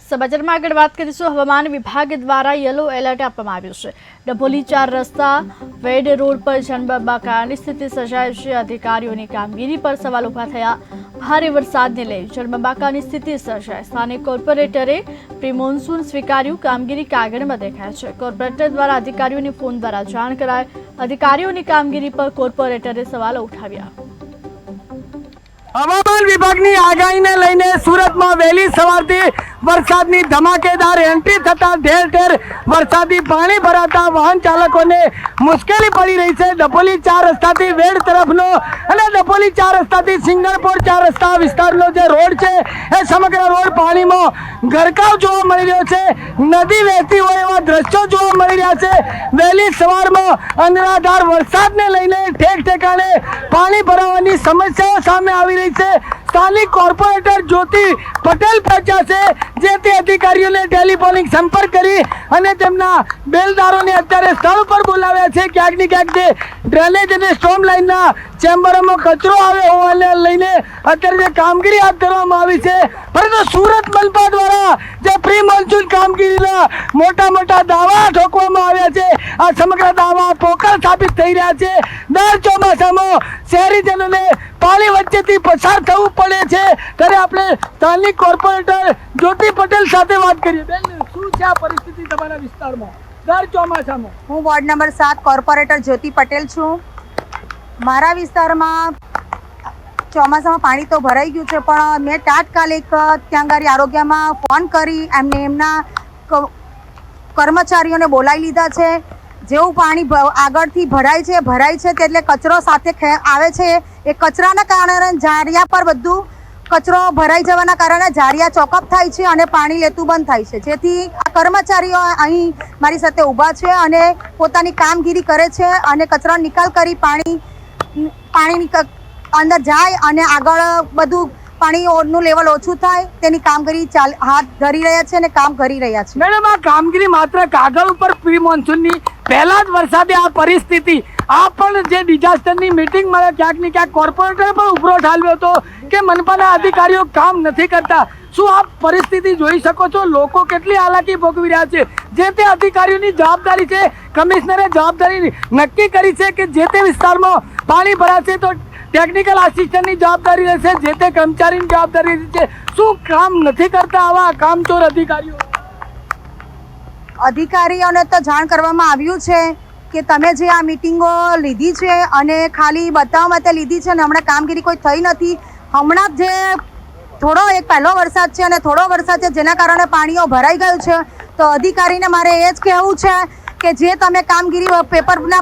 સમાચારમાં આગળ વાત કરીશું। હવામાન વિભાગ દ્વારા યલો એલર્ટ આપવામાં આવ્યું છે। ડભોલી 4 રસ્તા વેડ રોડ પર જળબંબાકારની સ્થિતિ સર્જાઈ છે। અધિકારીઓની કામગીરી પર સવાલ ઉભા થયા। ભારે વરસાદને લઈ જળબંબાકારની સ્થિતિ સર્જાઈ। સ્થાનિક કોર્પોરેટરે પ્રી મોન્સૂન સ્વીકાર્યું। કામગીરી કાગળમાં દેખાય છે। કોર્પોરેટર દ્વારા અધિકારીઓને ફોન દ્વારા જાણ કરાય। અધિકારીઓની કામગીરી પર કોર્પોરેટરે સવાલો ઉઠાવ્યા। હવામાન વિભાગની આગાહીને લઈને સુરતમાં વહેલી સવારથી વરસાદની ધમાકેદાર એન્ટ્રી થતા ઠેર ઠેર વરસાદી પાણી ભરાતા વાહન ચાલકોને મુશ્કેલી પડી રહી છે। ડભોલી 4 રસ્તાથી વેડ તરફનો અને ડભોલી 4 રસ્તાથી સિંગણપોર 4 રસ્તા વિસ્તારનો જે રોડ છે એ સમગ્ર રોડ પાણીમાં ગરકાવ જોવા મળી રહ્યો છે। નદી વહેતી હોય એવા દ્રશ્યો જોવા મળી રહ્યા છે। વહેલી સવારમાં અનરાધાર વરસાદને લઈને ઠેક ઠેકાણે પાણી ભરાવાની સમસ્યાઓ સામે આવી રહી છે। સ્થાનિક કોર્પોરેટર જ્યોતિ પટેલ પહોંચ્યા છે, જે તે અધિકારીઓને ટેલિફોનિક સંપર્ક કરી અને તેમના બેલદારોને અત્યારે સ્થળ પર બોલાવ્યા છે। ક્યાંક ને ક્યાંક જે ડ્રેનેજ અને સ્ટોમ લાઇનના ચેમ્બરોમાં કચરો આવે હોવાને લઈને અત્યારે જે કામગીરી હાથ ધરવામાં આવી છે, પરંતુ સુરત મનપા દ્વારા જે પ્રી મોન્સૂન કામગીરીના મોટા મોટા દાવા ઠોકવામાં આવ્યા છે, આ સમગ્ર દાવા પોકળ સાબિત થઈ રહ્યા છે। દર ચોમાસામાં શહેરીજનોને પાણી વચ્ચેથી પસાર થવું પડે છે, ત્યારે આપણે સ્થાનિક કોર્પોરેટર જ્યોતિ પટેલ સાથે વાત કરીએ। બેન, શું છે આ પરિસ્થિતિ તમારા વિસ્તારમાં દર ચોમાસામાં? હું વોર્ડ નંબર 7 કોર્પોરેટર જ્યોતિ પટેલ છું। મારા વિસ્તારમાં ચોમાસામાં પાણી તો ભરાઈ ગયું છે, પણ મેં તાત્કાલિક ત્યાં આગળ આરોગ્યમાં ફોન કરી એમને એમના કર્મચારીઓને બોલાવી લીધા છે। જેવું પાણી આગળથી ભરાય છે એટલે કચરો સાથે આવે છે। એ કચરાના કારણે ઝાડિયા પર બધું કચરો ભરાઈ જવાના કારણે ઝાડિયા ચોકઅપ થાય છે અને પાણી લેતું બંધ થાય છે, જેથી આ કર્મચારીઓ અહીં મારી સાથે ઊભા છે અને પોતાની કામગીરી કરે છે અને કચરાનો નિકાલ કરી પાણી અંદર જાય અને આગળ બધું પાણીનું લેવલ ઓછું થાય તેની કામગીરી હાથ ધરી રહ્યા છે અને કામ કરી રહ્યા છે। મેડમ, આ કામગીરી માત્ર કાગળ ઉપર પ્રી મોન્સૂનની પહેલા જ વરસાદે આ પરિસ્થિતિ, આ પણ જે ડિઝાસ્ટરની મીટિંગ મળે ક્યાંક ને ક્યાંક કોર્પોરેટરે પણ ઉભરો ઠાલવ્યો હતો કે મનપાના અધિકારીઓ કામ નથી કરતા। શું આ પરિસ્થિતિ જોઈ શકો છો? લોકો કેટલી હાલાકી ભોગવી રહ્યા છે। જે તે અધિકારીઓની જવાબદારી છે, કમિશનરે જવાબદારી નક્કી કરી છે કે જે તે વિસ્તારમાં પાણી ભરાશે તો ટેકનિકલ આસિસ્ટન્ટની જવાબદારી રહેશે, જે તે કર્મચારીની જવાબદારી રહેશે। શું કામ નથી કરતા આવા કામચોર અધિકારીઓ? અધિકારીઓને તો જાણ કરવામાં આવ્યું છે કે તમે જે આ મીટિંગો લીધી છે અને ખાલી બતાવવા માટે લીધી છે અને હમણાં કામગીરી કોઈ થઈ નથી। હમણાં જે એક પહેલો વરસાદ છે અને થોડો વરસાદ છે, જેના કારણે પાણીઓ ભરાઈ ગયું છે, તો અધિકારીને મારે એ જ કહેવું છે કે જે તમે કામગીરી પેપરના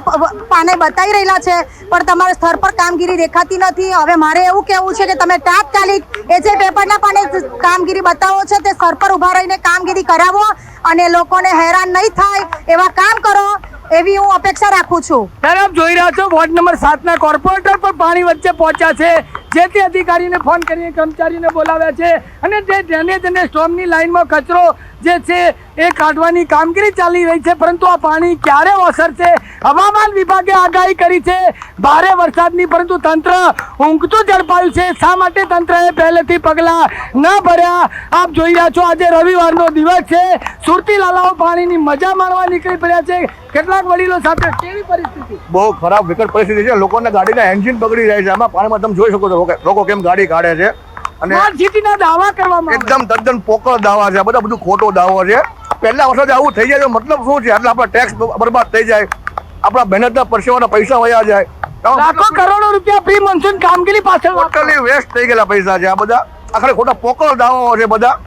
પાને બતાવી રહેલા છે પણ તમારા સ્તર પર કામગીરી દેખાતી નથી। હવે મારે એવું કહેવું છે કે તમે તાત્કાલિક એ જે પેપરના પાને કામગીરી બતાવો છો તે સ્તર પર ઊભા રહીને કામગીરી કરાવો અને લોકોને હેરાન નહીં થાય એવા કામ કરો, એવી હું અપેક્ષા રાખું છું। ત્યારે આપ જોઈ રહ્યા છો વોર્ડ નંબર 7ના કોર્પોરેટર પણ પાણી વચ્ચે પહોંચ્યા છે, જે તે અધિકારીને ફોન કરીને કર્મચારીને બોલાવ્યા છે અને જે ડ્રેનેજ અને સ્ટોમની લાઇનમાં કચરો જે છે એ કાઢવાની કામગીરી ચાલી રહી છે, પરંતુ આ પાણી ક્યારે ઓસરશે? હવામાન વિભાગે આગાહી કરી છે ભારે વરસાદની, પરંતુ તંત્ર ઊંઘતું ઝડપાયું છે। શા માટે તંત્રએ પહેલેથી પગલાં ન ભર્યા? આપ જોઈ રહ્યા છો આજે રવિવારનો દિવસ છે, સુરતી લાલાઓ પાણીની મજા માણવા નીકળી પડ્યા છે। કેટલાક વડીલો સાથે કેવી પરિસ્થિતિ? બહુ ખરાબ વિકટ પરિસ્થિતિ છે। લોકોના ગાડીના એન્જિન બગડી જાય છે। આમાં પાણીમાં તમે જોઈ શકો છો લોકો કેમ ગાડી કાઢે છે અને સિટીના દાવા કરવામાં એકદમ તદ્દન પોકળ દાવા છે। બધા બધું ખોટો દાવો છે। પહેલા વર્ષે આવું થઈ જાય તો મતલબ શું છે? એટલે આપણા ટેક્સ બરબાદ થઈ જાય, આપણા મહેનતના પરસેવાના પૈસા વયા જાય, લાખો કરોડો રૂપિયા પ્રી મોન્સૂન કામગીરી પાછળ ટોટલી વેસ્ટ થઈ ગયેલા પૈસા છે। આ બધા આખરે ખોટા પોકળ દાવાઓ છે બધા,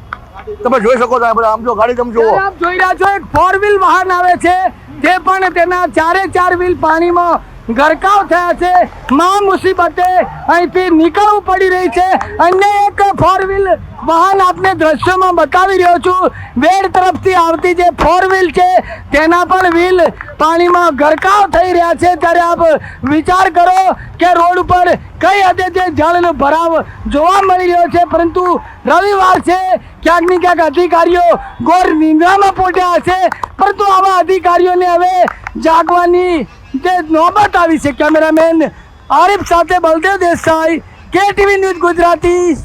તમે જોઈ શકો છો। બધા આમ જો ગાડી તમે જુઓ, આપ જોઈ રહ્યા છો એક 4 વ્હીલ વાહન આવે છે, તે પણ તેના 4 વ્હીલ પાણીમાં ગરકાવ થયા છે। માં મુસીબતે અહીંથી નીકળવું પડી રહી છે। અન્ય એક 4 વ્હીલ વાહન આપને દ્રશ્યોમાં બતાવી રહ્યો છું। વેડ તરફથી આવતી જે 4 વ્હીલ છે તેના પણ વ્હીલ પાણીમાં ગરકાવ થઈ રહ્યા છે। ત્યારે આપ વિચાર કરો કે રોડ ઉપર કઈ હદે જે જળનો ભરાવ જોવા મળી રહ્યો છે, પરંતુ રવિવાર છે, ક્યાંક ને ક્યાંક અધિકારીઓ ઘોર નિંદ્રામાં પોટ્યા હશે, પરંતુ આવા અધિકારીઓને હવે જાગવાની જે નોબત આવી છે। કેમેરામેન આરિફ સાથે બલદેવ દેસાઈ, KTV ન્યૂઝ ગુજરાતી।